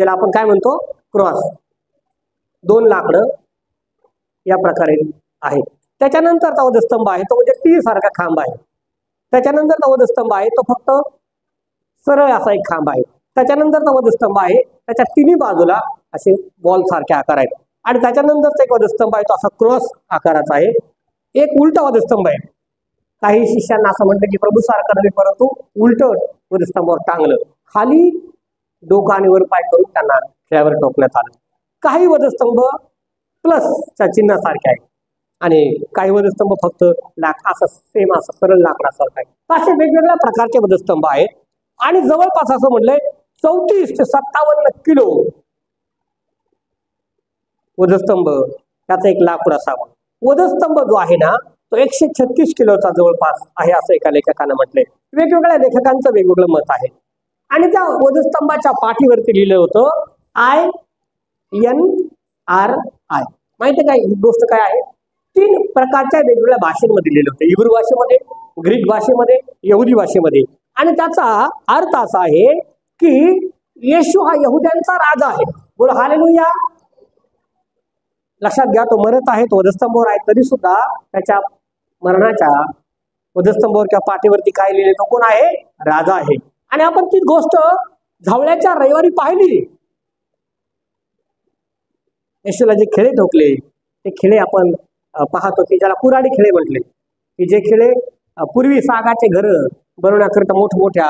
ज्याला आपण काय म्हणतो क्रॉस, 2 लाकडं या प्रकारे आहेत. त्याच्यानंतरचा वधस्तंभ आहे तो म्हणजे टी सारखा खांब आहे. त्याच्यानंतरचा वधस्तंभ आहे तो फक्त सरळ असा एक खांब आहे. त्याच्यानंतरचा वधस्तंभ आहे त्याच्या तिन्ही बाजूला असे बॉल सारखे आकार आहेत. आणि त्याच्यानंतरचा एक वधस्तंभ आहे तो असा क्रॉस आकाराचा आहे. एक उलटा वधस्तंभ आहे. काही शिष्यांना असं म्हणतं की प्रभू सारखं नव्हे परंतु उलट वधस्तंभावर टांगलं, खाली डोकं आणि वर पाय करून त्यांना खेळावर टोकण्यात आलं. काही वधस्तंभ प्लसच्या चिन्हासारखे आहे आणि काही वधस्तंभ फक्त असं सेम असं सरळ लाकडासारखं आहे. असे वेगवेगळ्या प्रकारचे वधस्तंभ आहेत. आणि जवळपास असं म्हटलंय 34 ते 57 किलो वधस्तंभ त्याचा एक लाकूड असावा. वधस्तंभ जो आहे ना तो 136 किलोचा जवळपास आहे असं एका लेखकानं म्हटलंय. वेगवेगळ्या लेखकांचं वेगवेगळं मत आहे. आणि त्या वधस्तंभाच्या पाठीवरती लिहिलं होतं INRI. माहिती काय ही गोष्ट काय आहे? 3 प्रकारच्या वेगवेगळ्या भाषेमध्ये लिहिलं होतं. इब्रू भाषेमध्ये, ग्रीक भाषेमध्ये, यहुदी भाषेमध्ये. आणि त्याचा अर्थ असा आहे की येशू हा यहुद्यांचा राजा आहे. बोला हालेलुया. लक्षात घ्या तो मरत आहे, तो वधस्तंभावर आहे, तरी सुद्धा त्याच्या मरणाच्या वधस्तंभावर किंवा पाठीवरती काय लिहिले तो कोण आहे? राजा आहे. आणि आपण ती गोष्ट झावळ्याच्या रविवारी पाहिली. येशूला जे खेळे ठोकले ते खेळे आपण पाहतो की ज्याला कुऱ्हाडी खेळे म्हटले, की जे खेळे पूर्वी सागाचे घर बनवण्याकरिता मोठमोठ्या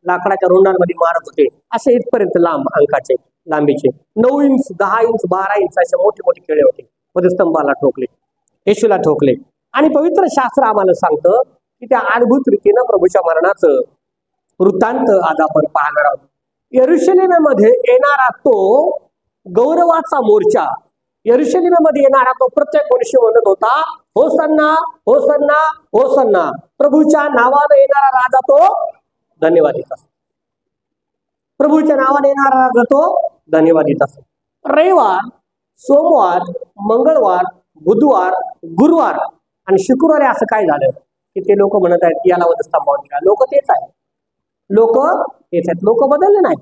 लाकडाच्या रोंडांमध्ये मारत होते. असे इथपर्यंत लांब अंकाचे लांबीचे 9 इंच 10 इंच 12 इंच असे मोठे मोठे खेळे होते. वधस्तंभाला ठोकले, येशूला ठोकले. आणि पवित्र शास्त्र आम्हाला सांगतं की त्या अद्भुत रीतीनं प्रभूच्या मरणाचं वृत्तांत आज आपण पाहणार आहोत. यरुशलेमेमध्ये येणारा तो गौरवाचा मोर्चा, यरुशलेमेमध्ये येणारा तो प्रत्येक मनुष्य म्हणत होता होसन्ना होसन्ना होसन्ना. प्रभूच्या नावाने येणारा राजा तो धन्यवादित असतो. प्रभूच्या नावाने येणारा राजा तो धन्यवादित असतो. रविवार, सोमवार, मंगळवार, बुधवार, गुरुवार आणि शुक्रवारी असं काय झालं की ते लोक म्हणत आहेत की याला वधस्तंभावर ठेवा. लोक तेच आहेत, लोक तेच आहेत, लोक बदलले नाही.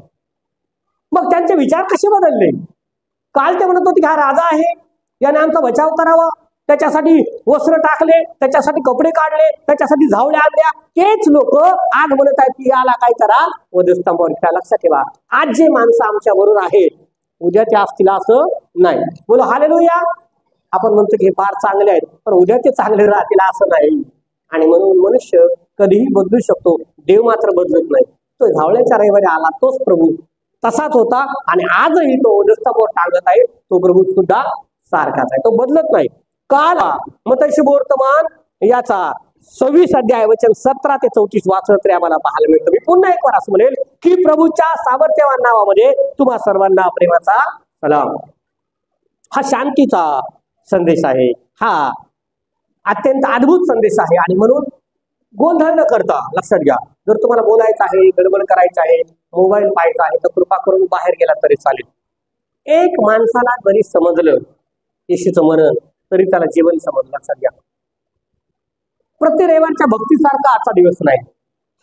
मग त्यांचे विचार कसे बदलले? काल ते म्हणत होते की हा राजा आहे, याने आमचा बचाव करावा, त्याच्यासाठी वस्त्र टाकले, त्याच्यासाठी कपडे काढले, त्याच्यासाठी झावल्या आणल्या. तेच लोक आज म्हणत आहेत की याला काय करा, वधस्तंभावर ठेवा. लक्षात ठेवा, आज जे माणसं आमच्या बरोबर आहेत उद्या ते असतील असं नाही. बोलो हालेलुया. आपण म्हणतो की हे फार चांगले आहेत पण उद्या ते चांगले राहतील असं नाही. आणि म्हणून मनुष्य कधीही बदलू शकतो, देव मात्र बदलत नाही. तो झावळ्याच्या रविवारी आला तोच प्रभू तसाच होता आणि आजही तो वधस्तंभावर टांगत आहे. तो प्रभू सुद्धा सारखाच आहे, तो बदलत नाही. काल मत्ती शुभवर्तमान याचा 26 अध्याय वचन 17 ते 34 वाचलं तरी आम्हाला पाहायला मिळतं. मी पुन्हा एक वार असं म्हणेल की प्रभूच्या सामर्थ्यवान नावामध्ये तुम्हा सर्वांना प्रेमाचा सलाम. हा शांतीचा संदेश आहे, हा अत्यंत अद्भुत संदेश आहे. आणि म्हणून गोंधळ न करता लक्षात घ्या, जर तुम्हाला बोलायचं आहे, गडबड करायचं आहे, मोबाईल पाहायचा आहे तर कृपा करून बाहेर गेला तरी चालेल. एक माणसाला जरी समजलं येशूचं मरण तरी त्याला जीवन समजलं. लक्षात घ्या, प्रत्येक रविवारच्या भक्तीसारखा आजचा दिवस नाही.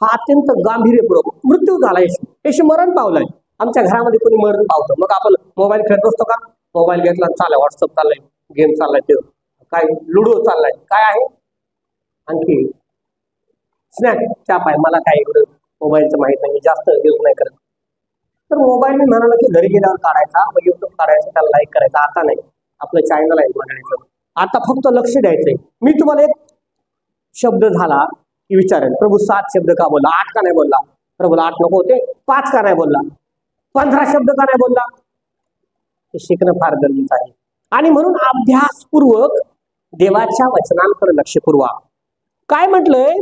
हा अत्यंत गांभीर्यपूर्वक मृत्यू झाला. येशू मरण पावलाय. आमच्या घरामध्ये कोणी मरण पावतं मग आपण मोबाईल खेळत बसतो का? मोबाईल घेतला चाललाय, व्हॉट्सअप चाललाय, गेम चाललाय, ते काय लुडो चाललाय, काय आहे आणखी स्नॅक चॅप आहे. मला काय एवढं मोबाईलचं माहित नाही, मी जास्त यूज नाही करत. तर मोबाईल मी म्हणाला की घरी गेल्यावर काढायचा, मग युट्यूब काढायचं, त्याला लाईक करायचं. आता नाही, आपलं चॅनल आहे बघायचं. आता फक्त लक्ष द्यायचंय. मी तुम्हाला एक शब्द झाला की विचारेल प्रभू 7 शब्द का बोलला, 8 का नाही बोलला? प्रभूला 8 नको होते, 5 का नाही बोलला, 15 शब्द का नाही बोलला? हे शिकणं फार गरजेचं आहे. आणि म्हणून अभ्यासपूर्वक देवाच्या वचनांकडे लक्ष पुरवा. काय म्हटलंय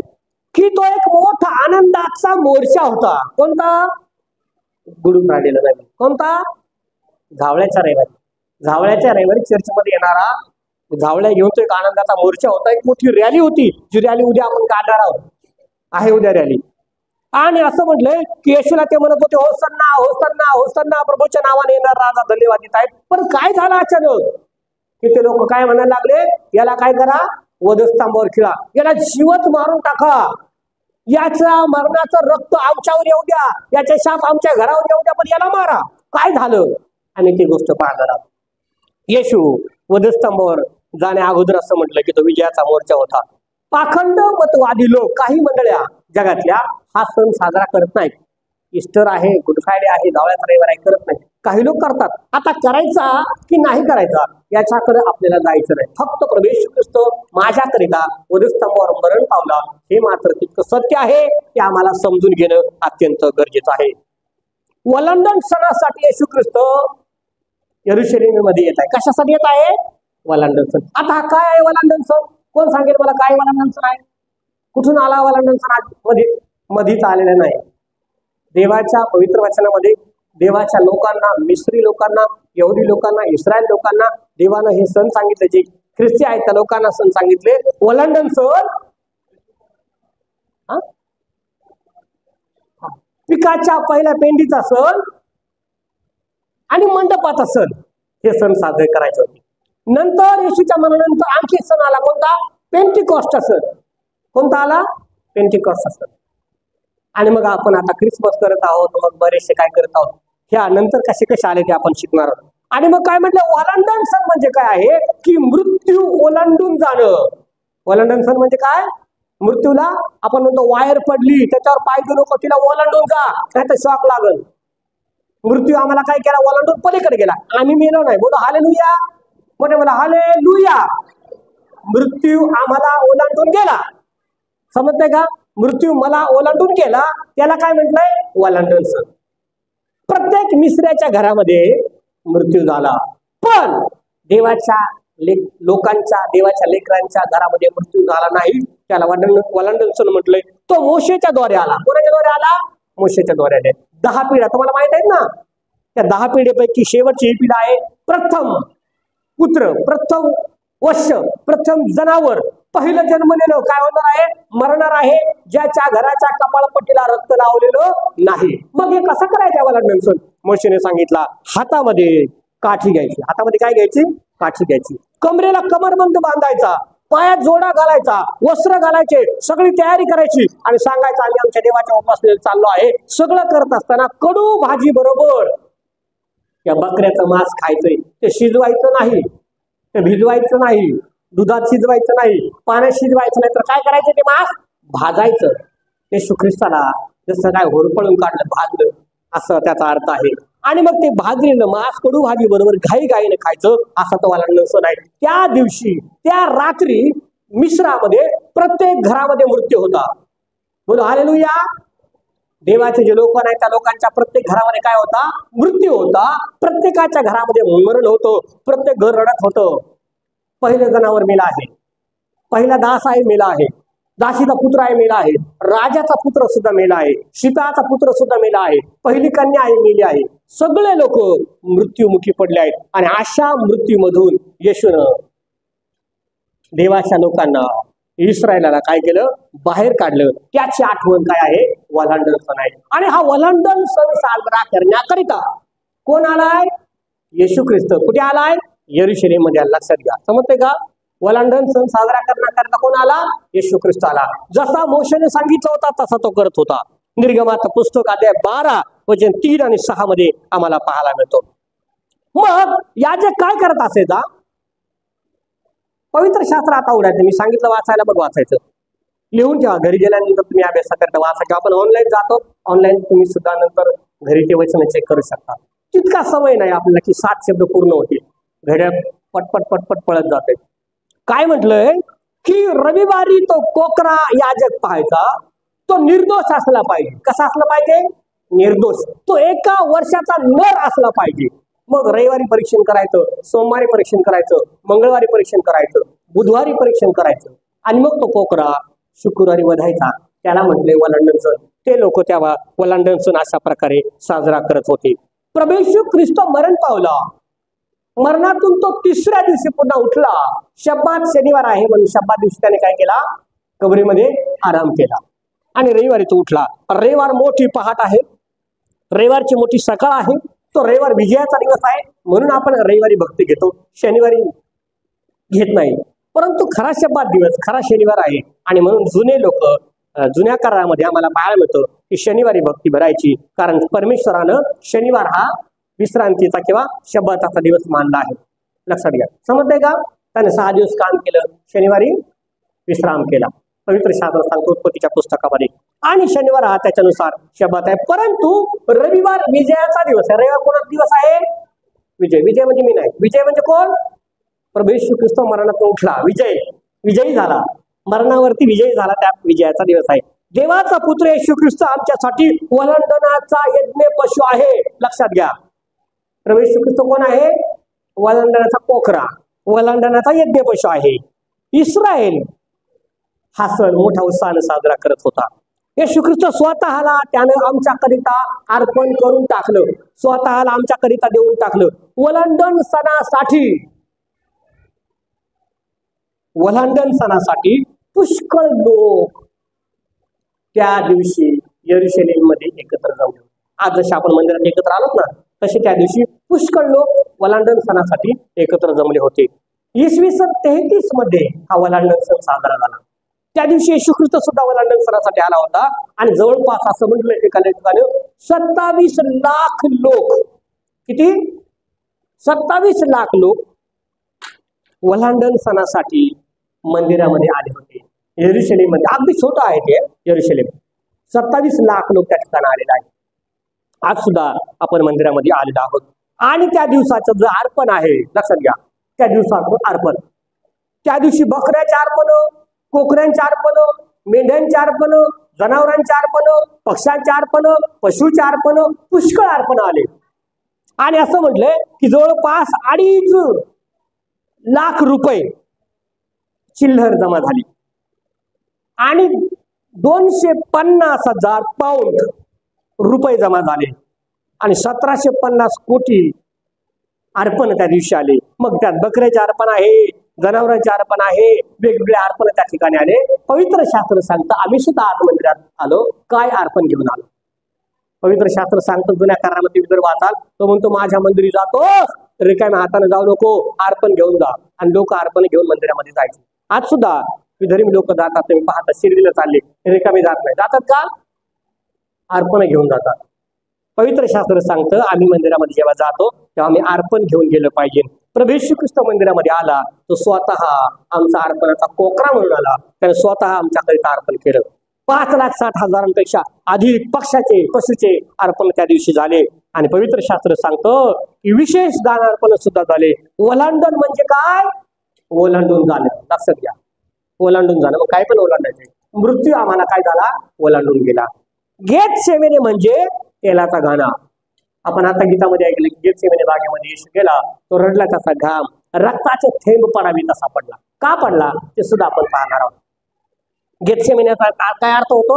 की तो एक मोठा आनंदाचा मोर्चा होता. कोणता? गुड फ्रायडेला नाही, कोणता? झावळ्याच्या रविवारी. झावळ्याच्या रविवारी चर्चमध्ये येणारा झावळ्या घेऊन तो एक आनंदाचा मोर्चा होता. एक मोठी रॅली होती, जी रॅली उद्या आपण काढणार आहोत, आहे उद्या रॅली. आणि असं म्हटलंय की येशूला ते म्हणत होते होसन्ना होसन्ना होसन्ना, प्रभूच्या नावाने येणार राजा धन्यवादित आहेत. पण काय झालं अचानक की ते लोक काय म्हणायला लागले, याला काय करा, वधस्तंभावर खिळा, याला जीवच मारून टाका, याच्या मरणाचं रक्त आमच्यावर येऊ द्या, याचे शाप आमच्या घरावर येऊ द्या, पण याला मारा. काय झालं आम्ही ती गोष्ट पाहणार आहोत. येशू वधस्तंभावर जाण्या अगोदर असं म्हटलं की तो विजयाचा मोर्चा होता. पाखंड मतवादी लोक, काही मंडळ्या जगातल्या हा सण साजरा करत नाहीत. ईस्टर आहे, गुड फ्रायडे आहे, धावळ्याचा रविवार आहे, करत नाही. काही लोक करतात. आता करायचा की नाही करायचा याच्याकडे आपल्याला जायचं नाही. फक्त प्रभू येशू ख्रिस्त माझ्याकरिता वधस्तंभावर मरण पावला हे मात्र तितकं सत्य आहे की आम्हाला समजून घेणं अत्यंत गरजेचं आहे. वलंडन सणासाठी येशू ख्रिस्त यरुशलेममध्ये येत आहे. कशासाठी येत आहे? वलांडन सण. आता हा काय आहे वलांडन सण? कोण सांगेल मला काय वलांडन सण आहे? कुठून आला वलांडन सण? मधीच आलेला नाही. देवाच्या पवित्र वचनामध्ये देवाच्या लोकांना, मिस्री लोकांना, यहुदी लोकांना, इस्रायल लोकांना देवानं हे सण सांगितले. जे ख्रिस्ती आहेत त्या लोकांना सण सांगितले. वलांडन सण पिकाच्या पहिल्या पेंडीचा सण आणि मंडपाचा सण हे सण साजरे करायचे होते. नंतर येशूच्या मरणानंतर आणखी सण आला. कोणता? पेंटिकॉस्टचा सण. कोणता आला? पेंटिकॉस्टचा सण. आणि मग आपण आता ख्रिसमस करत आहोत. मग बरेचसे काय करत आहोत, ह्या नंतर कसे आले ते आपण शिकणार आहोत. आणि मग काय म्हटलं, ओलांडन सण म्हणजे काय आहे की मृत्यू ओलांडून जाणं. ओलांडन सण म्हणजे काय? मृत्यूला आपण म्हणतो वायर पडली त्याच्यावर पाय देऊ नको, तिला ओलांडून जा नाही तर शॉक लागल. मृत्यू आम्हाला काय केला? ओलांडून पलीकडे गेला. आम्ही मेलो नाही. बोला हालेलुया. मोठे बोला हालेलुया. मृत्यू आम्हाला ओलांडून गेला. समजतंय का? मृत्यू मला ओलांडून गेला त्याला काय म्हटलंय? ओलांडन सण. प्रत्येक मिसऱ्याच्या घरामध्ये मृत्यू झाला, पण देवाच्या लोकांच्या, देवाच्या लेकरांच्या घरामध्ये मृत्यू झाला नाही. त्याला वलांडन सण म्हटलंय. तो मोशेच्या द्वारे आला. कोणाच्या द्वारे आला? मोशेच्या द्वारे आले. 10 पिढ्या तुम्हाला माहित आहेत ना. त्या 10 पिढीपैकी शेवटची ही पिढा आहे प्रथम पुत्र, प्रथम वश्य, प्रथम जनावर, पहिलं जन्मलेलं काय होणार आहे? मरणार आहे, ज्याच्या घराच्या कपाळपट्टीला रक्त लावलेलं नाही. मग हे कसं करायचं? वलांडन सण मोशेने सांगितला. हातामध्ये काठी घ्यायची. हातामध्ये काय घ्यायची? काठी घ्यायची. कमरेला कमरबंद बांधायचा, पायात जोडा घालायचा, वस्त्र घालायचे, सगळी तयारी करायची आणि सांगायचं आम्ही आमच्या देवाच्या उपासनेला चाललो आहे. सगळं करत असताना कडू भाजी बरोबर त्या बकऱ्याचं मांस खायचंय. ते शिजवायचं नाही, ते भिजवायचं नाही, दुधात शिजवायचं नाही, पाण्यात शिजवायचं नाही, तर काय करायचं? ते मांस भाजायचं. ते ख्रिस्ताला जसं काय होरपळून काढलं, भाजलं असं त्याचा अर्थ आहे. आणि मग ते भाजलेलं मांस कडू भाजी बरोबर घाईघाईने खायचं असा तो वलांडन सण आहे. त्या दिवशी, त्या रात्री मिश्रामध्ये प्रत्येक घरामध्ये मृत्यू होता. बोलो हालेलुया. देवाचे जे लोक आहेत त्या लोकांच्या प्रत्येक घरामध्ये काय होता? मृत्यू होता. प्रत्येकाच्या घरामध्ये मरण होतं. प्रत्येक घर रडत होतं. पहिलं जनावर मेला आहे, पहिला दास आहे मेला आहे, दासीचा पुत्र आहे मेला आहे, राजाचा पुत्र सुद्धा मेला आहे, सीताचा पुत्र सुद्धा मेला आहे, पहिली कन्या आहे मेली आहे. सगळे लोक मृत्यूमुखी पडले आहेत. आणि अशा मृत्यूमधून येशूनं देवाच्या लोकांना, इस्रायलाला काय केलं? बाहेर काढलं. त्याची आठवण काय आहे? वलांडन सण आहे. आणि हा वलांडन सण साजरा करण्याकरिता कोण आलाय? येशू ख्रिस्त. कुठे आलाय? यरुशलेम मध्ये. लक्षात घ्या. समजते का? वलांडन सण साजरा करण्याकरता कोण आला? येशू ख्रिस्त आला. जसा मोशेने सांगितलं होता तसा तो करत होता. निर्गमाचं पुस्तक अध्याय 12 वचन 3 आणि 6 मध्ये आम्हाला पाहायला मिळतो. मग याजक काय करत असायचा? पवित्र शास्त्र आता उघडायचं. मी सांगितलं वाचायला, मग वाचायचं. लिहून ठेवा. घरी गेल्यानंतर तुम्ही अभ्यासाकरता वाचा. किंवा आपण ऑनलाईन जातो, ऑनलाईन तुम्ही सुद्धा नंतर घरी ते वचन चेक करू शकता. तितका सवय नाही आपल्याला की 7 शब्द पूर्ण होतील. घड्याळ पटपट पटपट पळत जाते. काय म्हटलंय की रविवारी तो कोकरा याजक पाहायचा. तो निर्दोष असला पाहिजे. कसा असला पाहिजे? निर्दोष. तो 1 वर्षाचा नर असला पाहिजे. मग रविवारी परीक्षण करायचं, सोमवारी परीक्षण करायचं, मंगळवारी परीक्षण करायचं, बुधवारी परीक्षण करायचं आणि मग तो कोकरा शुक्रवारी वधायचा. त्याला म्हटले वलांडन सण. ते लोक तेव्हा वलांडन सण अशा प्रकारे साजरा करत होते. प्रभू येशू ख्रिस्त मरण पावला. मरणातून तो 3ऱ्या दिवशी पुन्हा उठला. शब्बात शनिवार आहे म्हणून शब्बात दिवशी त्याने काय केला? कबरीमध्ये आराम केला. आणि रविवारी तो उठला. रविवार मोठी पहाट आहे, रविवारची मोठी सकाळ आहे. तो रविवार विजयाचा दिवस आहे म्हणून आपण रविवारी भक्ती घेतो, शनिवारी घेत नाही. परंतु खरा शब्बात दिवस, खरा शनिवार आहे. आणि म्हणून जुने लोक, जुन्या करारामध्ये आम्हाला पाहायला मिळतं की शनिवारी भक्ती भरायची. कारण परमेश्वरानं शनिवार हा विश्रांतीचा किंवा शब्दाचा दिवस मानला आहे. लक्षात घ्या. समजतंय का? त्याने 6 दिवस काम केलं, शनिवारी विश्राम केला. पवित्र शास्त्र सांगतो उत्पत्तीच्या पुस्तकामध्ये. आणि शनिवार हा त्याच्यानुसार शब्दात आहे. परंतु रविवार विजयाचा दिवस आहे. रविवार कोणाचा दिवस आहे? विजय. विजय म्हणजे मी नाही. विजय म्हणजे कोण? प्रभू येशू ख्रिस्त मरणातून उठला, विजयी झाला, मरणावरती विजयी झाला, त्या विजयाचा दिवस आहे. देवाचा पुत्र येशू ख्रिस्त आमच्यासाठी वलंडनाचा यज्ञ पशु आहे. लक्षात घ्या. प्रभू येशू ख्रिस्त कोण आहे? वलंडनाचा पोखरा, वलंडनाचा यज्ञ पशु आहे. इस्रायल हा सण मोठ्या उत्साहाने साजरा करत होता. येशू ख्रिस्त स्वतःला त्याने आमच्याकरिता अर्पण करून टाकलं, स्वतःला आमच्याकरिता देऊन टाकलं. वलंडन सणासाठी पुष्कळ लोक त्या दिवशी यरुशलेम मध्ये एकत्र जमले. आज जसे आपण मंदिरात एकत्र आलोत ना, तसे त्या दिवशी पुष्कळ लोक वलांडन सणासाठी एकत्र जमले होते. इसवी सन 33 मध्ये हा वलांडन सण साजरा झाला. त्या दिवशी येशू ख्रिस्त सुद्धा वलांडन सणासाठी आला होता. आणि जवळपास असं म्हटलं ठिकाणी 27 लाख लोक, किती? 27 लाख लोक वलांडन सणासाठी मंदिरामध्ये आले होते. यरुशलेम मध्ये अगदी छोटं आहे ते यरुशलेम. 27 लाख लोक त्या ठिकाणी आलेले आहेत. आज सुद्धा आपण मंदिरामध्ये आलेलो आहोत. आणि त्या दिवसाचं जे अर्पण आहे, लक्षात घ्या, त्या दिवसाचं अर्पण, त्या दिवशी बकऱ्याचे अर्पण, कोकऱ्यांचे अर्पण, मेंढ्यांचे अर्पण, जनावरांचे अर्पण, पक्ष्यांचे अर्पण, पशुचे अर्पण, पुष्कळ अर्पण आले. आणि असं म्हटलंय की जवळपास 2.5 लाख रुपये चिल्लर जमा झाली आणि 250,000 पाऊंड रुपये जमा झाले आणि 1750 कोटी अर्पण त्या दिवशी आले. मग त्यात बकऱ्याचे अर्पण आहे, जनावरांचे अर्पण आहे, वेगवेगळे अर्पण त्या ठिकाणी आले. पवित्र शास्त्र सांगतं आम्ही सुद्धा आज मंदिरात आलो, काय अर्पण घेऊन आलो? पवित्र शास्त्र सांगतं, जुन्या करारामध्ये विदर्भ वाचाल, तो म्हणतो माझ्या मंदिरी जातो रिकाम्या हाताने जाऊ नको, अर्पण घेऊन जा. आणि लोक अर्पण घेऊन मंदिरामध्ये जायचे. आज सुद्धा विधर्मी लोक जातात, तुम्ही पाहता शिर्डीला चालले, रिकामी जात नाही. जातात का? अर्पण घेऊन जातात. पवित्र शास्त्र सांगतं आम्ही मंदिरामध्ये जेव्हा जातो तेव्हा आम्ही अर्पण घेऊन गेलं पाहिजे. प्रभू येशू ख्रिस्त मंदिरामध्ये आला तो स्वतः आमचा अर्पणाचा कोकरा म्हणून आला. त्याने स्वतः आमच्याकरिता अर्पण केलं. 5,60,000पेक्षा अधिक पक्षाचे, पशुचे अर्पण त्या दिवशी झाले. आणि पवित्र शास्त्र सांगतं की विशेष दान अर्पण सुद्धा झाले. ओलांडण म्हणजे काय? ओलांडून झालं. लक्षात घ्या, ओलांडून झालं. मग काय पण ओलांडायचे. मृत्यू आम्हाला काय झाला? ओलांडून गेला. गेतसेमने म्हणजे तेलाचा घाणा. आपण आता गीतामध्ये ऐकलं की गेतसेमने बागेमध्ये येशू गेला, तो रडला, त्याचा घाम रक्ताचे थेंब पडावी तसा पडला. का पडला ते सुद्धा आपण पाहणार आहोत. गेतसेमनेचा काय अर्थ होतो?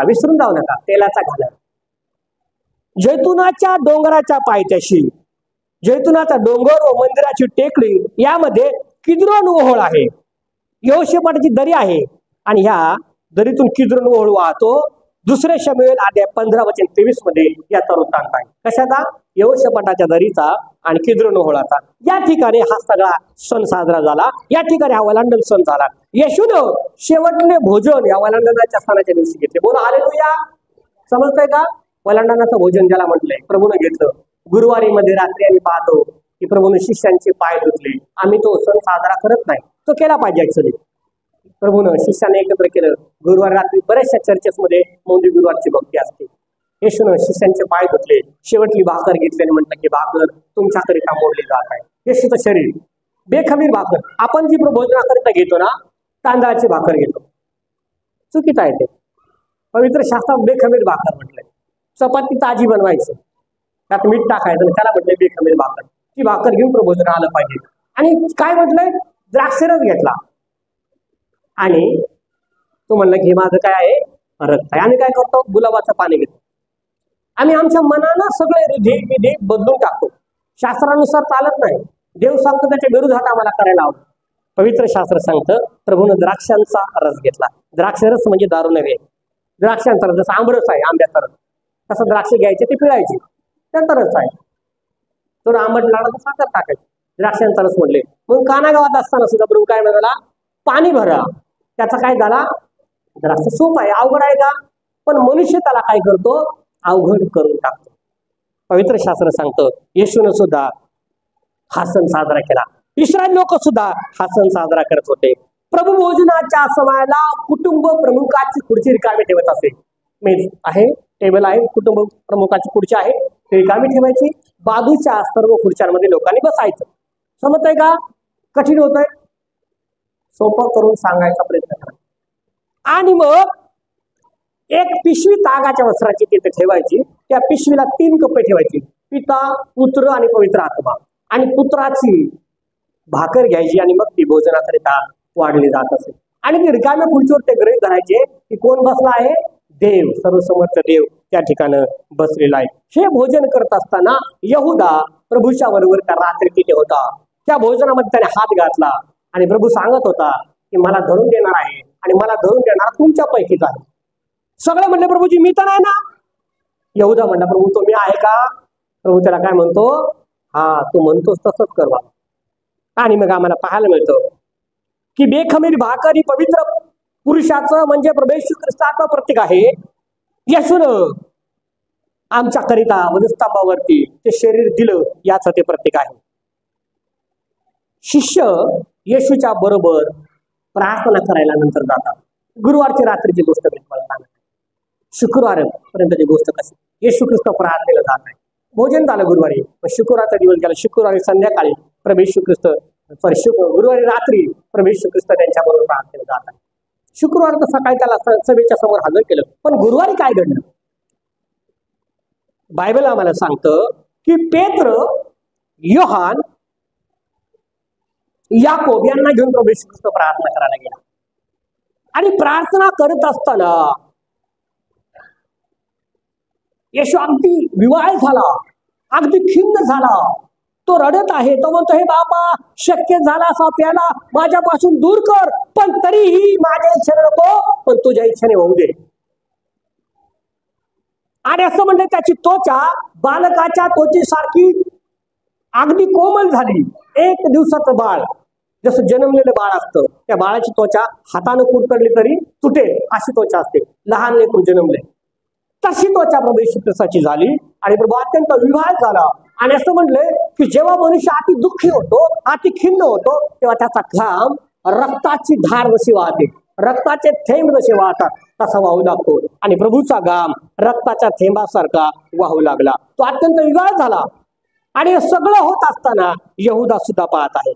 विसरून जाऊ नका, तेलाचा घाणा. जैतुनाच्या डोंगराच्या पायथ्याशी, जैतुनाचा डोंगर व मंदिराची टेकडी यामध्ये किद्रोन ओहोळ आहे. यहोशापाटाची दरी आहे आणि ह्या दरीतून किद्रोन ओहोळ वाहतो. दुसरे शमूएल अध्याय 15:23 मध्ये याचा वृत्तांत आहे. कशाचा? यहोशापाटाच्या दरीचा आणि किद्रोन ओहोळाचा. या ठिकाणी हा सगळा सण साजरा झाला. या ठिकाणी हा वलांडन सण झाला. येशूनं शेवटले भोजन या वलांडनाच्या सणाच्या दिवशी घेतले. बोला हालेलुया. समजतंय का? वलांडनाचं भोजन ज्याला म्हटलंय प्रभूनं घेतलं. गुरुवारी मध्ये रात्री आम्ही पाहतो की प्रभूने शिष्यांचे पाय धुतले. आम्ही तो सण साजरा करत नाही, तो केला पाहिजे ऍक्च्युअली. प्रभूनं शिष्याने एकत्र केलं. गुरुवार रात्री बऱ्याचशा चर्चेसमध्ये मौंदी गुरुवारची भक्ती असते. येशूनं शिष्यांचे पाय धुतले, शेवटली भाकर घेतली आणि म्हटलं की भाकर तुमच्याकरिता मोडली जात आहे. येशूचं शरीर बेखमीर भाकर. आपण जी भोजनाकरिता घेतो ना, तांदळाची भाकर घेतो, चुकीचं आहे ते. पवित्र शास्त्रात बेखमीर भाकर म्हटलंय. चपाती ताजी बनवायची, त्यात मीठ टाकायचं आणि त्याला म्हटलंय बेखमीर भाकर. ती भाकर घेऊन प्रभोजन आलं पाहिजे. आणि काय म्हटलंय? द्राक्षरस घेतला आणि तो म्हणला की माझं काय आहे? रक्त आहे. आम्ही काय करतो? गुलाबाचं पाणी घेतो. आम्ही आमच्या मनानं सगळे विधी बदलून टाकतो. शास्त्रानुसार चालत नाही. देव सांगतो त्याच्या विरोधात आम्हाला करायला आवडतं. पवित्र शास्त्र सांगतं प्रभूनं द्राक्षांचा रस घेतला. द्राक्षरस म्हणजे दारू नव्हे. द्राक्षांचा रस, जसं आंबरस आहे आंब्याचा रस, तसं द्राक्ष घ्यायचे, ते पिळायचे, त्याचा रस आहे. थोडं आंबट लागलं तर साखर टाकायची. द्राक्षांचा रस म्हटले. मग काना गावात असताना सुद्धा प्रभू काय म्हणाला? पाणी भरा. त्याचा काय झाला? द्राक्ष. सोप आहे, अवघड आहे का? पण मनुष्य त्याला काय करतो? अवघड करून टाकतो. पवित्र शास्त्र सांगतं येशूनं सुद्धा हा सण साजरा केला. इस्रायल लोक सुद्धा हा सण साजरा करत होते. प्रभू भोजनाच्या समयाला कुटुंब प्रमुखाची खुर्ची रिकामी ठेवत असे. मेज आहे, टेबल आहे, कुटुंब प्रमुखाची खुर्ची आहे, ती रिकामी ठेवायची. बाजूच्या सर्व खुर्च्यांमध्ये लोकांनी बसायचं. समजतंय का? कठीण होतंय? सोपं करून सांगायचा प्रयत्न करा. आणि मग एक पिशवी तागाच्या वस्त्राची तिथे ठेवायची. त्या पिशवीला 3 कप्पे ठेवायची. पिता, पुत्र आणि पवित्र आत्मा. आणि पुत्राची भाकर घ्यायची आणि मग ती भोजनाकरिता वाढली जात असे. आणि ती रिकाम्या खुर्चीवर ते गृहीत धरायचे की कोण बसला आहे? देव, सर्वसमर्थ देव त्या ठिकाणी बसलेला आहे. हे भोजन करत असताना यहुदा प्रभूच्या बरोबर त्या रात्री तिथे होता. त्या भोजनामध्ये त्याने हात घातला आणि प्रभू सांगत होता की मला धरून देणार आहे आणि मला धरून देणार तुमच्या पैकीच आहे. सगळे म्हणले प्रभूजी मी तर नाही ना. यहुदा म्हणला प्रभू तो मी आहे का? प्रभू त्याला काय म्हणतो? हा तू म्हणतोस तसंच करवा. आणि मग आम्हाला पाहायला मिळतं की बेखमीर भाकर ही पवित्र पुरुषाचं म्हणजे प्रभू येशू ख्रिस्ताचं प्रतीक आहे. येशूनं आमच्याकरिता वधस्तंभावरती ते शरीर दिलं याचं ते प्रतीक आहे. शिष्य येशूच्या बरोबर प्रार्थना करायला नंतर जातात. गुरुवारची रात्रीची गोष्ट मी तुम्हाला सांगतो. शुक्रवारपर्यंतची गोष्ट कशी? येशू ख्रिस्त प्रार्थनेला जात आहे. भोजन झालं गुरुवारी, शुक्रवारचा दिवस गेला. शुक्रवारी संध्याकाळी प्रभू येशू ख्रिस्त गुरुवारी रात्री प्रभू येशू ख्रिस्त त्यांच्या बरोबर प्रार्थनेला जात आहे. शुक्रवार तर सकाळी त्याला सभेच्या समोर हजर केलं. पण गुरुवारी काय घडलं? बायबल आम्हाला सांगतं की पेत्र, योहान, याकोब यांना घेऊन प्रभू येशू ख्रिस्त प्रार्थना करायला गेला. आणि प्रार्थना करत असताना येशू अगदी विव्हाळ झाला, अगदी खिन्न झाला. तो रडत आहे. तो म्हणतो हे बाबा शक्य झाला असा प्याला माझ्यापासून दूर कर, पण तरीही माझ्या इच्छेने नको पण तुझ्या इच्छेने होऊ दे. आणि असं म्हणजे त्याची त्वचा बालकाच्या त्वचेसारखी अगदी कोमल झाली. 1 दिवसाचं बाळ जसं जन्मलेलं बाळ असतं त्या बाळाची त्वचा हाताने कुरतडली तरी तुटेल अशी त्वचा असते. लहान लेकरू जन्मले तशी त्वचा प्रभू येशू ख्रिस्ताची झाली. आणि प्रभू अत्यंत विव्हाळ झाला. आणि असं म्हणलंय की जेव्हा मनुष्य अति दुःखी होतो, अति खिन्न होतो, तेव्हा त्याचा घाम रक्ताची धार जशी वाहते, रक्ताचे थेंब जसे वाहतात तसा वाहू लागतो. आणि प्रभूचा घाम रक्ताच्या थेंबासारखा वाहू लागला. तो अत्यंत विव्हाळ झाला. आणि हे सगळं होत असताना यहुदा सुद्धा पाहत आहे.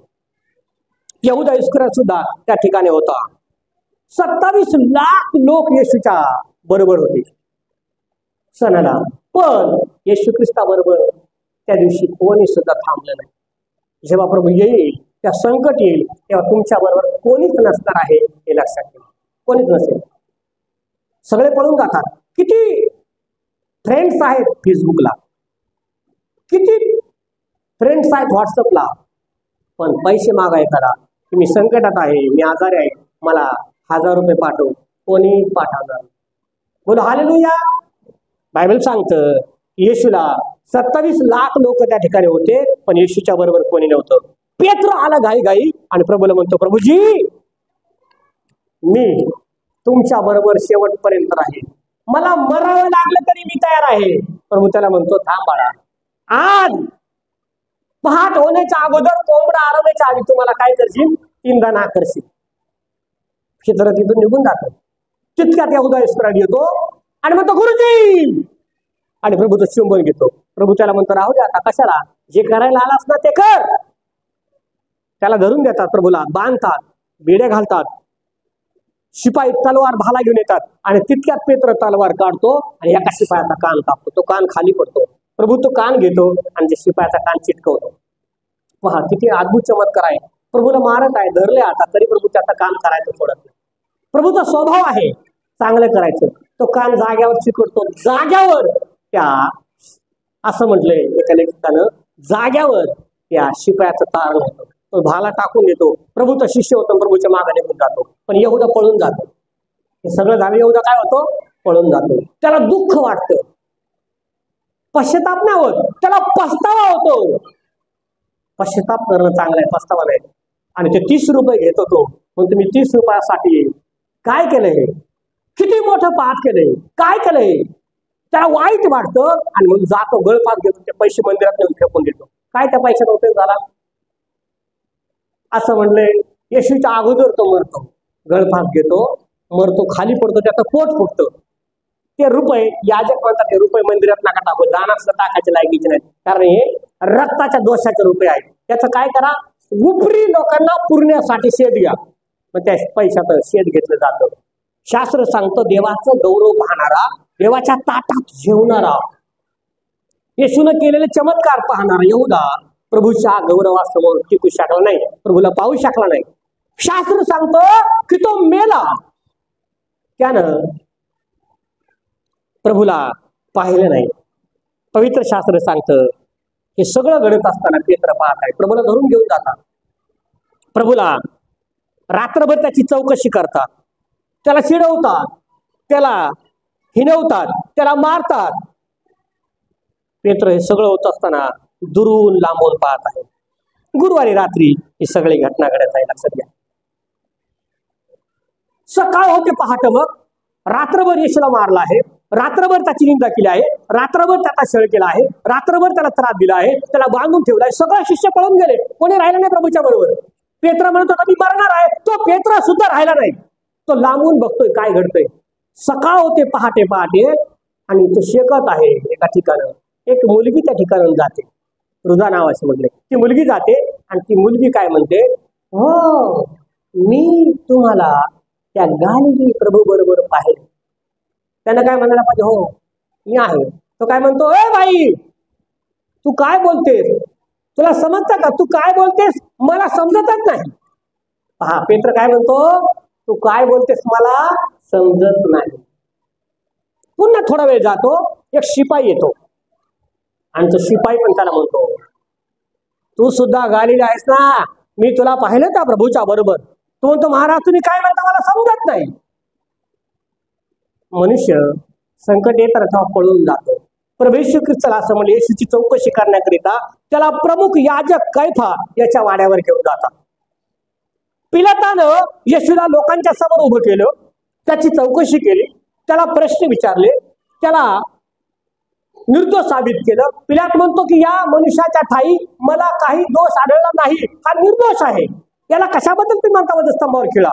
यहुदा इस्करियोत सुद्धा त्या ठिकाणी होता. 27 लाख लोक येशूच्या बरोबर होते सणाला. पण येशू ख्रिस्ता बरोबर त्या दिवशी कोणी सुद्धा थांबलं नाही. जेव्हा प्रभू येईल, त्या संकट येईल, तेव्हा तुमच्या बरोबर कोणीच नसणार आहे हे लक्षात ठेवा. कोणीच नसेल. सगळे पळून जातात. किती फ्रेंड्स आहेत फेसबुकला, किती फ्रेंड्स आहेत व्हॉट्सअपला, पण पैसे मागाय करा की मी संकटात आहे, मी आजारी आहे, मला 1000 रुपये पाठव, कोणी पाठवणार. बोलो हालेलुया. बायबल सांगतं येशूला 27 लाख लोक त्या ठिकाणी होते, पण येशूच्या बरोबर कोणी नव्हतं. पेत्र आला घाई घाई आणि प्रभूला म्हणतो प्रभूजी मी तुमच्या बरोबर शेवटपर्यंत राहील, मला मरावं लागलं तरी मी तयार आहे. प्रभू त्याला म्हणतो थांब बाळा, आज पहाट होण्याच्या अगोदर कोंबडा आरवण्याच्या आधी तुम्हाला काय करशील? 3दा ना करशील. क्षेत्र तिथून निघून जातो. तितक्यात यहुदा इस्करियोत येतो आणि म्हणतो गुरुजी, आणि प्रभू तो चुंबन घेतो. प्रभू त्याला म्हणतो राहू दे आता, कशाला, जे करायला आलास ना ते कर. त्याला धरून देतात, प्रभूला बांधतात, बेड्या घालतात, शिपाई तलवार भाला घेऊन येतात आणि तितक्यात पेत्र तलवार काढतो आणि एका शिपायाचा कान कापतो. तो कान खाली पडतो. प्रभू तो कान घेतो आणि त्या शिपायाचा कान चिटकवतो. पहा किती अद्भुत चमत्कार आहे. प्रभूला मारत आहे, धरले आता, तरी प्रभू त्याचा कान करायचं सोडत नाही. प्रभूचा स्वभाव आहे चांगलं करायचं. तो कान जाग्यावर चिकटतो. जाग्यावर त्या, असं म्हटलंय एका लेखकानं, जाग्यावर त्या शिपायाचं तारण होतं. तो भाला टाकून देतो. प्रभूचा शिष्य होतो, प्रभूच्या मागे निघून जातो. पण यहुदा पळून जातो. हे सगळं झालं, यहुदा काय होतो? पळून जातो. त्याला दुःख वाटतं, पश्चाताप नाही होत, त्याला पस्तावा होतो. पश्चाताप करणं चांगलं आहे, पस्तावा नाही. आणि ते 30 रुपये घेत होतो. पण तुम्ही 30 रुपयासाठी काय केलंय? किती मोठं पाप केलंय, काय केलंय? त्याला वाईट वाटतं आणि म्हणून जातो, गळफास घेतो, ते पैसे मंदिरात नेऊन फेकून देतो. काय त्या पैशाचा उपयोग झाला? असं म्हणलंय, येशूच्या अगोदर तो मरतो, गळफास घेतो, मरतो, खाली पडतो, त्याचं पोट फुटतं. ते रुपये याजक म्हणतात, ते रुपये मंदिरात नका टाकू, दानात सुद्धा टाकायचे लायकीचे नाही, कारण हे रक्ताच्या दोषाचे रुपये आहेत. त्याचं काय करा, उपरी लोकांना पुरण्यासाठी शेत घ्या. मग त्या पैशाचं शेत घेतलं जातं. शास्त्र सांगतं, देवाचं गौरव पाहणारा, देवाच्या ताटात जेवणारा, येशूनं केलेले चमत्कार पाहणारा यहुदा प्रभूच्या गौरवासमोर टिकू शकला नाही, प्रभूला पाहू शकला नाही. शास्त्र सांगतं की तो मेला, त्यानं प्रभूला पाहिलं नाही. पवित्र शास्त्र सांगतं हे सगळं घडत असताना पेत्र पाहत आहे, प्रभूला धरून घेऊन जातात, प्रभूला रात्रभर त्याची चौकशी करतात, त्याला चिडवतात, त्याला हिणवतात, त्याला मारतात. पेत्र हे सगळं होत असताना दुरून लांबून पाहत आहे. गुरुवारी रात्री ही सगळी घटना घडत आहे, लक्षात घ्या. सकाळ होते पहाटे, मग रात्रभर येशूला मारला आहे, रात्रभर त्याची निंदा केली आहे, रात्रभर त्याचा छळ केला आहे, रात्रभर त्याला त्रास दिला आहे, त्याला बांधून ठेवला आहे. सगळे शिष्य पळून गेले, कोणी राहिला नाही प्रभूच्या बरोबर. पेत्र म्हणत होता मी मरणार आहे, तो पेत्र सुद्धा राहिला नाही. तो लांबून बघतोय काय घडतंय. सकाळ होते पहाटे पहाटे आणि तो शेकत आहे एका ठिकाणी. एक मुलगी त्या ठिकाणून जाते, रुदा नावाची म्हटले, ती मुलगी जाते आणि ती मुलगी काय म्हणते, हो मी तुम्हाला त्या गालिली प्रभू बरोबर पाहिलं. त्यानं काय म्हणायला पाहिजे, हो मी आहे. तो काय म्हणतो, ए बाई तू काय बोलतेस, तुला समजतं का, तू काय बोलतेस मला समजतच नाही. पहा पेत्र काय म्हणतो, तू काय बोलतेस मला समजत नाही. पुन्हा थोडा वेळ जातो, एक शिपाई येतो आणि तो शिपाई पण त्याला म्हणतो, तू सुद्धा गालिला आहेस ना, मी तुला पाहिलं त्या प्रभूच्या बरोबर. तो म्हणतो, महाराज तुम्ही काय म्हणता मला समजत नाही. मनुष्य संकट येताना पळून जातो. प्रभू येशू ख्रिस्ताला असं म्हणजे येशूची चौकशी करण्याकरिता त्याला प्रमुख याजक कैफा याच्या वाड्यावर घेऊन जातात. पिलातानं येशूला लोकांच्या समोर उभं केलं, त्याची चौकशी केली, त्याला प्रश्न विचारले, त्याला निर्दोष साबित केलं. पिलात म्हणतो की या मनुष्याच्या ठाई मला काही दोष आढळला नाही, हा निर्दोष आहे, याला कशाबद्दल तुम्ही म्हणता वधस्तंभावर खिळा.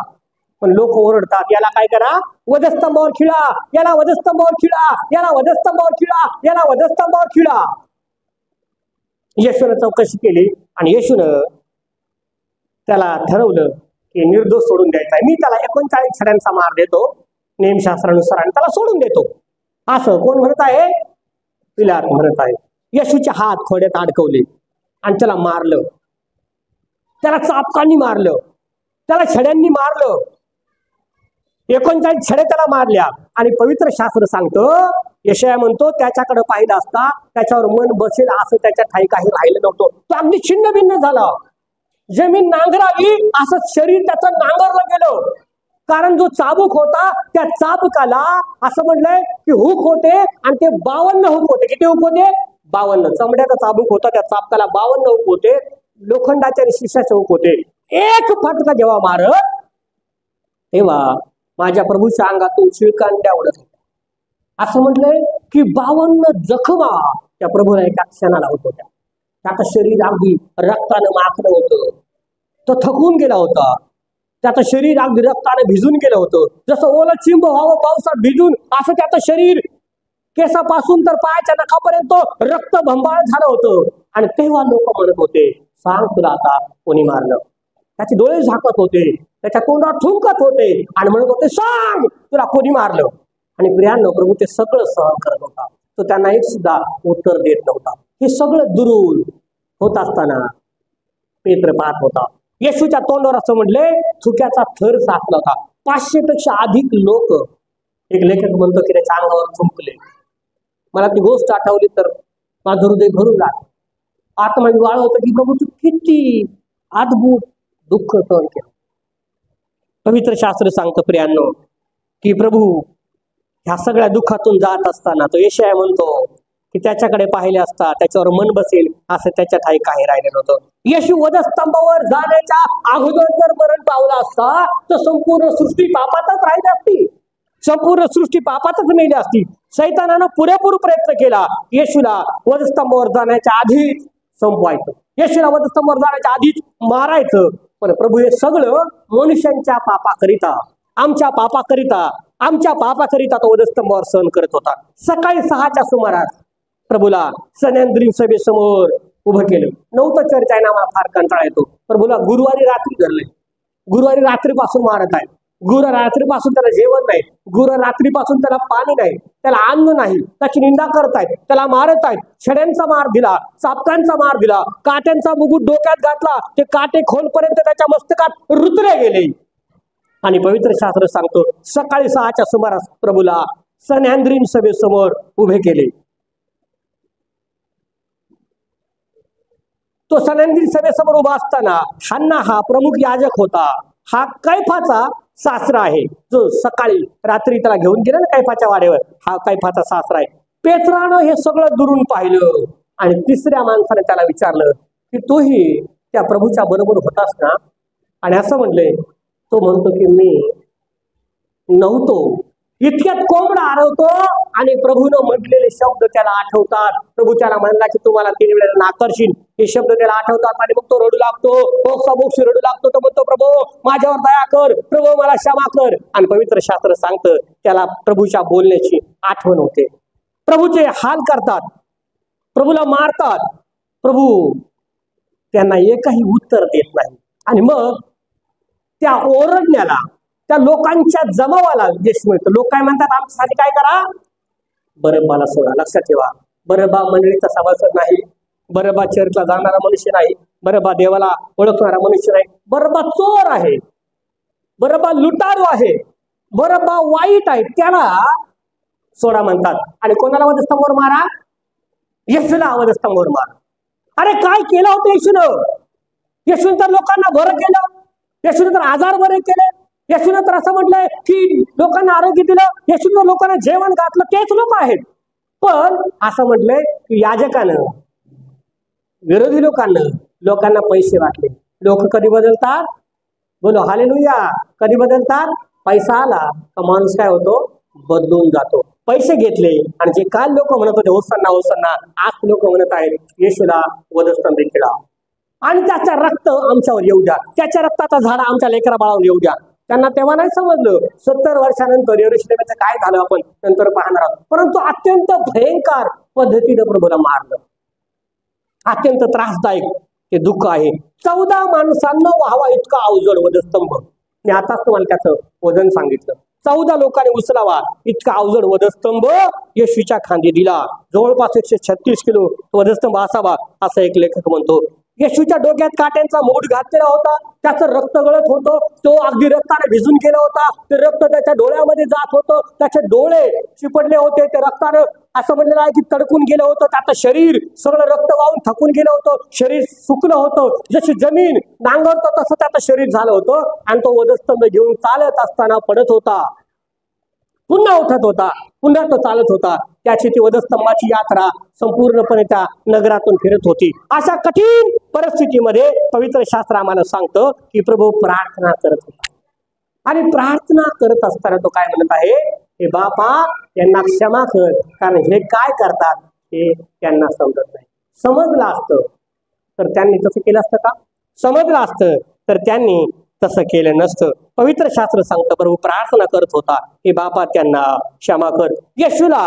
पण लोक ओरडतात, याला काय करा, वधस्तंभावर खिळा, याला वधस्तंभावर खिळा, याला वधस्तंभावर खिळा, याला वधस्तंभावर खिळा. येशूनं चौकशी केली आणि येशूनं त्याला ठरवलं की निर्दोष सोडून द्यायचा आहे. मी त्याला 39 छड्यांचा मार देतो नियमशास्त्रानुसार आणि त्याला सोडून देतो. असं कोण म्हणत आहे, पिलात म्हणत आहे. येशूचे हात खोड्यात अडकवले आणि त्याला मारलं, त्याला चापकांनी मारलं, त्याला छड्यांनी मारलं. 39 छडे त्याला मारल्या. आणि पवित्र शास्त्र सांगतं, यशाया म्हणतो त्याच्याकडे पाहिलं असता त्याच्यावर मन बसेल असं त्याच्या ठाई काही राहिलं नव्हतं. तो अगदी छिन्न भिन्न झाला. जमीन नांगरावी असं शरीर त्याचं नांगरलं गेलं. कारण जो चाबूक होता त्या चाबकाला असं म्हणलंय की हुक होते आणि ते 52 हुक होते. किती हुक होते? 52. चमड्याचा चाबूक होता, त्या चाबकाला 52 हुक होते. लोखंडाचे आणि शिशाचे हुक होते. एक फटका जेव्हा मारत तेव्हा माझ्या प्रभूच्या अंगातून शिळकांड्या उडत होत्या. असं म्हटलंय की 52 जखमा त्या प्रभूला एका क्षणाला होत होत्या. त्याचं शरीर अगदी रक्तानं माखलं होतं, तो थकून गेला होता. त्याचं शरीर अगदी रक्ताने भिजून गेलं होतं. जसं ओलं चिंब व्हावं पावसात भिजून, असं त्याचं शरीर केसापासून तर पायाच्या नखापर्यंत रक्त भंबाळ झालं होतं. आणि तेव्हा लोक म्हणत होते, सांग तुला आता कोणी मारलं. त्याचे डोळे झाकत होते, त्याच्या तोंडात थुंकत होते आणि म्हणत होते, सांग तुला कोणी मारलं. आणि प्रियांनो, प्रभू ते सगळं सहन करत होता. तो त्यांना एक सुद्धा उत्तर देत नव्हता. हे सगळं दुरून होत असताना पेत्र पाहत होता. येशूच्या तोंडावर असं म्हटले, थुक्याचा थर साचला होता. 500 पेक्षा अधिक लोक, एक लेखक म्हणतो की त्याच्या अंगावर थुंकले. मला ती गोष्ट आठवली तर माझं हृदय भरून लागलं. आत्मा वाळ होतं की प्रभू तू किती अद्भुत दुःख सहन केलं. पवित्र शास्त्र सांगतं प्रियांनो की प्रभू ह्या सगळ्या दुःखातून जात असताना तो यशाया म्हणतो की त्याच्याकडे पाहिले असता त्याच्यावर मन बसेल असं त्याच्या ठाई काही राहिलं नव्हतं. येशू वधस्तंभावर जाण्याच्या अगोदर जर मरण पावला असता तर संपूर्ण सृष्टी पापातच राहिली असती. संपूर्ण सृष्टी पापातच मेली असती. सैतानानं पुरेपूर प्रयत्न केला येशूला वधस्तंभावर जाण्याच्या आधीच संपवायचं, येशूला वधस्तंभावर जाण्याच्या आधीच मारायचं. पण प्रभू हे सगळं मनुष्यांच्या पापाकरिता, आमच्या पापाकरिता तो वधस्तंभावर सहन करत होता. सकाळी 6च्या सुमारास प्रभूला सनहेद्रीन सभेसमोर उभं केलं. नव्हतं चर्चा आहे ना, मला फार कंटाळा येतो. प्रभूला गुरुवारी रात्री धरले, गुरुवारी रात्रीपासून मारत आहे. गुरु रात्रीपासून त्याला जेवण नाही, गुरु रात्रीपासून त्याला पाणी नाही, त्याला अन्न नाही, त्याची निंदा करतायत, त्याला मारत आहेत. छड्यांचा मार दिला, चापकांचा मार दिला, काट्यांचा मुकुट डोक्यात घातला, ते काटे खोलपर्यंत त्याच्या मस्तकात रुतले गेले. आणि पवित्र शास्त्र सांगतो सकाळी 6च्या सुमारास प्रभूला सनहेद्रीन सभेसमोर उभे केले. तो सनहेद्रीन सभेसमोर उभा असताना हन्ना हा प्रमुख याजक होता. हा कैफाचा सासरा आहे, जो सकाळी रात्री त्याला घेऊन गेला ना कैफाच्या वाड्यावर. हा कैफाचा सासरा आहे. पेत्रानं हे सगळं दुरून पाहिलं आणि तिसऱ्या माणसाने त्याला विचारलं की तूही त्या प्रभूच्या बरोबर होतास ना? आणि असं म्हणले, तो म्हणतो की मी नव्हतो. इतक्यात कोंबडा आरवतो आणि प्रभूनं म्हटलेले शब्द त्याला आठवतात. प्रभू त्याला म्हणला की तुम्हाला 3 वेळेला नाकारशील, हे शब्द त्याला आठवतात. आणि मग तो रडू लागतो, मोक्षामोक्षी रडू लागतो. तो म्हणतो प्रभू माझ्यावर दया कर, प्रभू मला क्षमा कर. आणि पवित्र शास्त्र सांगतं त्याला प्रभूच्या बोलण्याची आठवण होते. प्रभूचे हाल करतात, प्रभूला मारतात, प्रभू त्यांना एकही उत्तर देत नाही. आणि मग त्या ओरडण्याला, त्या लोकांच्या जमावाला यश मिळतं. लोक काय म्हणतात, आमच्यासाठी काय करा, बरब्बाला सोडा. लक्षात ठेवा, बरब्बा मंडळीचा सभासद नाही, बरब्बा चर्चला जाणारा मनुष्य नाही, बरब्बा देवाला ओळखणारा मनुष्य नाही. बरब्बा चोर आहे, बरब्बा लुटारू आहे, बरब्बा वाईट आहे, त्याला सोडा म्हणतात. आणि कोणाला वधस्तंभावर मारा? येशूला वधस्तंभावर मारा. अरे काय केलं होतं येशूनं? येशून तर लोकांना बरं केलं, येशून तर आजार बरे केले, येशून तर असं म्हटलंय की लोकांना आरोग्य दिलं, येशून लोकांना जेवण घातलं. तेच लोक आहेत. पण असं म्हटलंय की याजकानं, विरोधी लोकांना पैसे वाटले. लोक कधी बदलतात? बोलो हालेलुया. कधी बदलतात? पैसा आला का माणूस काय होतो? बदलून जातो. पैसे घेतले आणि जे काल लोक म्हणत होते होसन्ना होसन्ना, आज लोक म्हणत आहेत येशूला वधस्तंभ केला आणि त्याचं रक्त आमच्यावर येऊ द्या, त्याच्या रक्ताचा झाडा आमच्या लेकरा बाळावर येऊ द्या. त्यांना तेव्हा नाही समजलं 70 वर्षानंतर यरूशलेमाचं काय झालं आपण नंतर पाहणार आहोत. परंतु अत्यंत भयंकर पद्धतीने प्रभूला मारलं. अत्यंत त्रासदायक हे दुःख आहे. 14 माणसांना व्हावा इतका अवजड वधस्तंभ. मी आताच तुम्हाला त्याचं वजन सांगितलं. 14 लोकांनी उचलावा इतका अवजड वधस्तंभ येशूच्या खांदी दिला. जवळपास 136 किलो वधस्तंभ असावा असं एक लेखक म्हणतो. येशूच्या डोक्यात काट्यांचा मुकुट घातलेला होता, त्याचं रक्त गळत होतं, तो अगदी रक्ताने भिजून गेला होता. ते रक्त त्याच्या डोळ्यामध्ये जात होतं, त्याचे डोळे चिपडले होते, ते रक्तानं असं म्हणलेलं आहे की तडकून गेलं होतं. त्याचं शरीर सगळं रक्त वाहून थकून गेलं होतं, शरीर सुकलं होतं. जशी जमीन नांगरतं तसं त्याचं शरीर झालं होतं. आणि तो वधस्तंभ घेऊन चालत असताना पडत होता, पुन्हा उठत होता, पुन्हा तो चालत होता. त्याची ती वधस्तंभाची यात्रा संपूर्णपणे त्या नगरातून फिरत होती. अशा कठीण परिस्थितीमध्ये पवित्र शास्त्र आम्हाला सांगतं की प्रभू प्रार्थना करत होता. आणि प्रार्थना करत असताना तो काय म्हणत आहे, हे बापा यांना क्षमा कर, कारण हे काय करतात हे त्यांना समजत नाही. समजलं असतं तर त्यांनी तसं केलं असतं का? समजलं असतं तर त्यांनी तसं केलं नसतं. पवित्र शास्त्र सांगतं प्रभू प्रार्थना करत होता, हे बापा त्यांना क्षमा कर. येशूला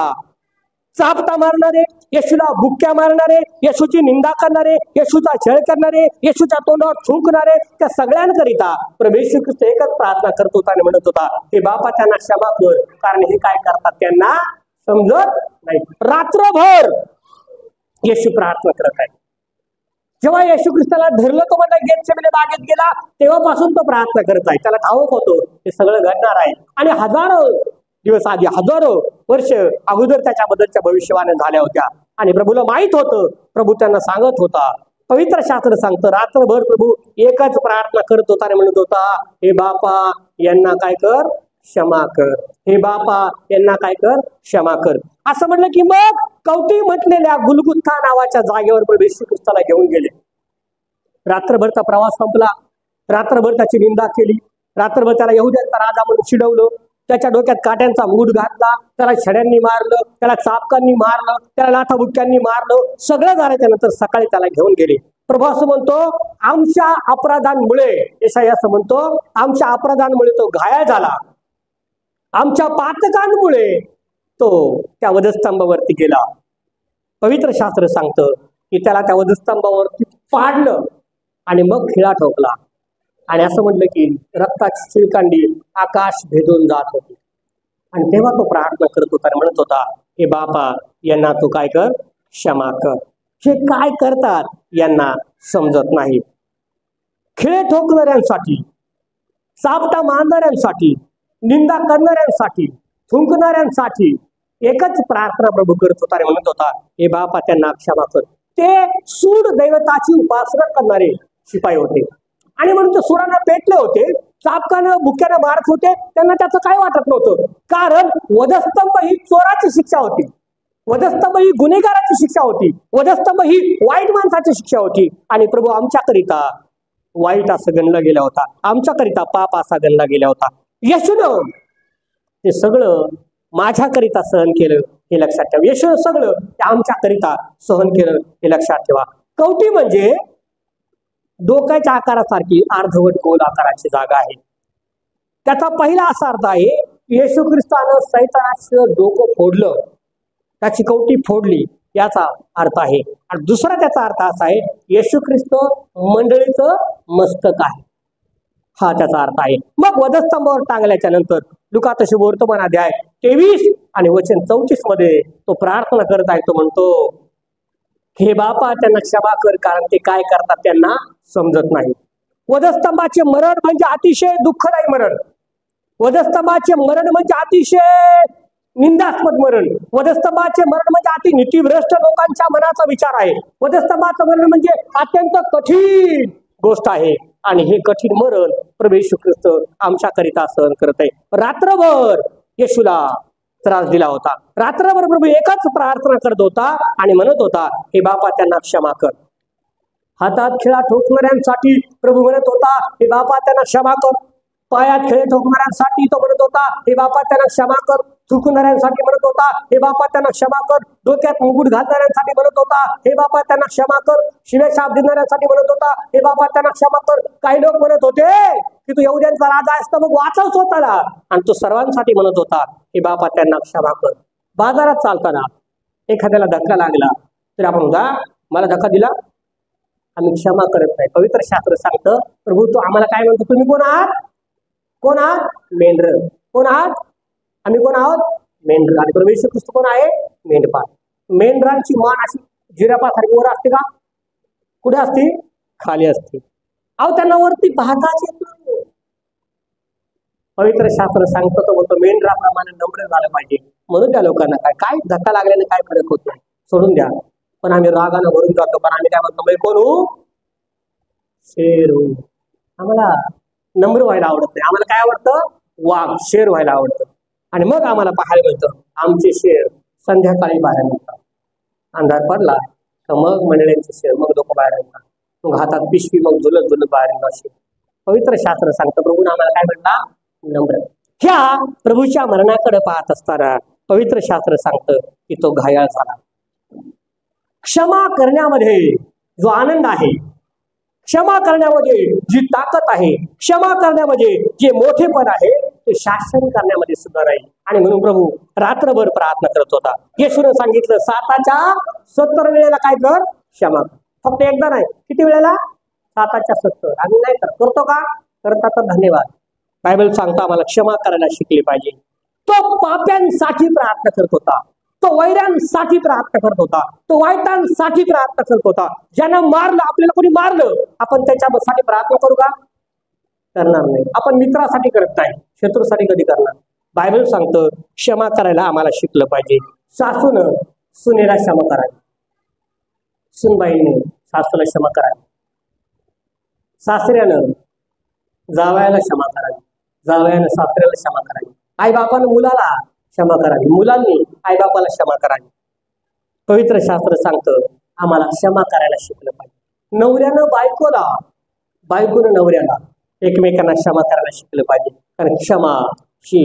चापटा मारणारे, येशूला बुक्क्या मारणारे, येशूची निंदा करणारे, येशूचा छळ करणारे, येशूच्या तोंडावर थुंकणारे, त्या सगळ्यांकरिता प्रभू येशू ख्रिस्त एकच प्रार्थना करत होता आणि म्हणत होता, हे बापा त्यांना क्षमा कर, कारण हे काय करतात त्यांना समजत नाही. रात्रभर येशू प्रार्थना करत आहे. जेव्हा येशू ख्रिस्ताला धरलं तो म्हणजे गेतसेमने बागेत गेला, तेव्हापासून तो प्रार्थना करत आहे. त्याला ठाऊक होतो हे सगळं घडणार आहे. आणि हजारो दिवस आधी, हजारो वर्ष अगोदर त्याच्याबद्दलच्या भविष्यवाणी झाल्या होत्या. आणि प्रभूला माहित होतं, प्रभू त्यांना सांगत होता. पवित्र शास्त्र सांगतं रात्रभर प्रभू एकच प्रार्थना करत होता आणि म्हणत होता, हे बापा यांना काय कर, क्षमा कर. हे बापा यांना काय कर, क्षमा कर. असं म्हटलं की मग कवटी म्हटलेल्या गुलगुथा नावाच्या जागेवर प्रभू येशू ख्रिस्ताला घेऊन गेले. रात्रभरचा प्रवास संपला, रात्रभर त्याची निंदा केली, रात्रभर त्याला यहुद्यांचा राजा म्हणून चिडवलं, त्याच्या डोक्यात काट्यांचा मूठ घातला, त्याला छड्यांनी मारलं, त्याला चापकांनी मारलं, त्याला लाथाबुक्क्यांनी मारलं. सगळं झाल्याच्या नंतर सकाळी त्याला घेऊन गेले. प्रभू असं म्हणतो, आमच्या अपराधांमुळे, येशाया असं म्हणतो, आमच्या अपराधांमुळे तो घायल झाला, आमच्या पातकांमुळे तो त्या वधस्तंभावरती गेला. पवित्र शास्त्र सांगतं की त्याला त्या वधस्तंभावरती पाडलं आणि मग खिळा ठोकला आणि असं म्हटलं की रक्ताची चिळकांडी आकाश भेदून जात होती. आणि तेव्हा तो प्रार्थना करत होता आणि म्हणत होता, हे बापा, यांना तू काय कर, क्षमा कर, हे काय करतात यांना समजत नाही. खिळे ठोकणाऱ्यांसाठी, चापटा मारणाऱ्यांसाठी, निंदा करणाऱ्यांसाठी, थुंकणाऱ्यांसाठी एकच प्रार्थना प्रभू करत होता आणि म्हणत होता, हे बापा, त्यांना क्षमा कर. ते सूड दैवताची उपासना करणारे शिपाई होते आणि म्हणून ते सुरांना पेटले होते, चापकानं बुक्यानं मारत होते. त्यांना त्याचं काय वाटत नव्हतं, कारण वधस्तंभ ही चोराची शिक्षा होती, वधस्तंभ ही गुन्हेगाराची शिक्षा होती, वधस्तंभ ही वाईट माणसाची शिक्षा होती. आणि प्रभू आमच्याकरिता वाईट असं गणला गेला होता, आमच्याकरिता पाप असा गणला गेला होता. येशूनं ते सगळं माझ्याकरिता सहन केलं हे लक्षात ठेवा. येशूनं सगळं ते आमच्याकरिता सहन केलं हे लक्षात ठेवा. कवटी म्हणजे डोक्याच्या आकारासारखी अर्धवट गोल आकाराची जागा आहे. त्याचा पहिला असा अर्थ आहे, येशू ख्रिस्तानं सैतानाचं डोकं फोडलं, त्याची कवटी फोडली, याचा अर्थ आहे. आणि दुसरा त्याचा अर्थ असा आहे, येशू ख्रिस्त मंडळीचं मस्तक आहे, हा त्याचा अर्थ आहे. मग वधस्तंभावर टांगल्याच्या नंतर लुका तशी वर्तमान अध्याय 23 आणि वचन 34 मध्ये तो प्रार्थना करत आहे. तो म्हणतो, हे बापा, त्यांना क्षमा कर, कारण ते काय करतात त्यांना समजत नाही. वधस्तंभाचे मरण म्हणजे अतिशय दुःखदायी मरण, वधस्तंभाचे मरण म्हणजे अतिशय निंदास्पद मरण, वधस्तंभाचे मरण म्हणजे अति नीतिभ्रष्ट लोकांच्या मनाचा विचार आहे, वधस्तंभाचं मरण म्हणजे अत्यंत कठीण गोष्ट आहे. आणि हे कठीण मरण प्रभू येशू ख्रिस्त आमच्याकरिता सहन करत आहे. रात्रभर येशूला त्रास दिला होता, रात्रभर प्रभू एकच प्रार्थना करत होता आणि म्हणत होता, हे बापा, त्यांना क्षमा कर. हातात खिळा ठोकणाऱ्यांसाठी प्रभू म्हणत होता, हे बापा, त्यांना क्षमा कर. पायात खिळे ठोकणाऱ्यांसाठी तो म्हणत होता, हे बापा, त्यांना क्षमा कर. थुंकणाऱ्यांसाठी म्हणत होता, हे बापा, त्यांना क्षमा कर. डोक्यात मुकुट घालणाऱ्यांसाठी म्हणत होता, हे बापा, त्यांना क्षमा कर. शिवे शाप देणाऱ्यांसाठी म्हणत होता, हे बापा, त्यांना क्षमा कर. काही लोक म्हणत होते की तू यहुद्यांचा राजा आहेस, मग वाचव स्वतःला, आणि तो सर्वांसाठी म्हणत होता, हे बापा, त्यांना क्षमा कर. बाजारात चालताना एखाद्याला धक्का लागला तर आपण म्हणतो, मला धक्का दिला, आम्ही क्षमा करत नाही. पवित्र शास्त्र सांगतं, प्रभू तो आम्हाला काय म्हणतो, तुम्ही कोण आहात, कोण आहात, मेंढर. कोण आहात, आम्ही कोण आहोत, मेंढर. आणि प्रभू येशू ख्रिस्त कोण आहे, मेंढपाळ. मेंढरांची मान अशी जिरापासारखी वर असते का, कुठे असते, खाली असते. अहो, त्यांना वरती पाहताच येत नाही. पवित्र शास्त्र सांगतो, तो म्हणतो मेंढराप्रमाणे नम्र झालं पाहिजे. म्हणून त्या लोकांना काय धक्का लागल्याने काय फरक होत नाही, सोडून द्या. पण आम्ही रागानं भरून जातो, पण आम्ही काय म्हणतो, मी कोण हो, शेर हो. आम्हाला नम्र व्हायला आवडत नाही, आम्हाला काय आवडतं, वाघ शेर व्हायला आवडतं. आणि मग आम्हाला पाहायला मिळतं, आमचे शेर संध्याकाळी बाहेर निघतात, अंधार पडला तर मग मंडळींचे शेर, मग लोक बाहेर निघतात, मग हातात पिशवी, मग झुलत झुलत बाहेर निघतात. पवित्र शास्त्र सांगतं, प्रभूने आम्हाला काय म्हणला, नम्र. ह्या प्रभूच्या मरणाकडे पाहत असताना पवित्र शास्त्र सांगतं की तो घायाळ झाला. क्षमा करण्यामध्ये जो आनंद आहे, क्षमा करण्यामध्ये जी ताकद आहे, क्षमा करण्यामध्ये जे मोठेपण आहे, ते शासन करण्यामध्ये सुद्धा नाही. आणि म्हणून प्रभू रात्रभर प्रार्थना करत होता. येशूने सांगितलं, 7च्या 70 वेळेला काय कर, क्षमा कर. फक्त एकदा नाही, किती वेळेला, 7च्या 70. आम्ही नाही करतो का, करता तर धन्यवाद. बायबल सांगता आम्हाला क्षमा करायला शिकले पाहिजे. तो पाप्यांसाठी प्रार्थना करत होता, तो वैरांसाठी प्रार्थना करत होता, तो वाईटांसाठी प्रार्थना करत होता. ज्यांना मारलं, आपल्याला कोणी मारलं, आपण त्याच्यासाठी प्रार्थना करू का, करणार नाही. आपण मित्रासाठी करत नाही, शत्रूसाठी कधी करणार. बायबल सांगतं क्षमा करायला आम्हाला शिकलं पाहिजे. सासूनं सुनेला क्षमा करावी, सुनबाईने सासूला क्षमा करावी, सासऱ्यानं जावयाला क्षमा करावी, जावयानं सासऱ्याला क्षमा करावी, आई बापानं मुलाला क्षमा करावी, मुलांनी आई बापाला क्षमा करावी. पवित्र शास्त्र सांगतं आम्हाला क्षमा करायला शिकलं पाहिजे. नवऱ्यानं बायकोला, बायकोनं नवऱ्याला एकमेकांना क्षमा करायला शिकलं पाहिजे. कारण क्षमा ही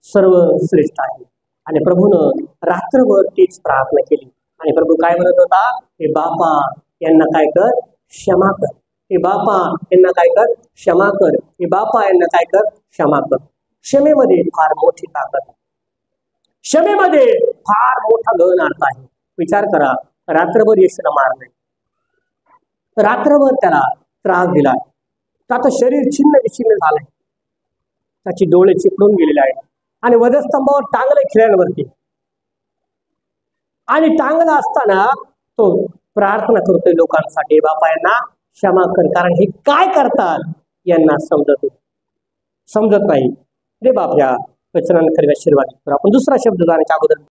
सर्वश्रेष्ठ आहे. आणि प्रभूनं रात्रभर तीच प्रार्थना केली. आणि प्रभू काय म्हणत होता? हे बापा यांना काय कर, क्षमा कर. हे बापा यांना काय कर, क्षमा कर. हे बापा यांना काय कर, क्षमा कर. क्षमेमध्ये फार मोठी ताकद, क्षमेमध्ये फार मोठा गहन अर्थ आहे. विचार करा, रात्रभर येशूला मारलंय, रात्रभर त्याला त्रास दिला, त्याचं शरीर छिन्न विछिन्न झालंय, त्याची डोळे चिपळून गेलेले आहेत आणि वधस्तंभावर टांगले खिळ्यांवरती. आणि टांगला असताना तो प्रार्थना करतोय लोकांसाठी, बापा यांना क्षमा कर, कारण हे काय करतात यांना समजत नाही. रे बाप या वचनानं खरी आशीर्वाद. आपण दुसरा शब्द जाण्याच्या अगोदर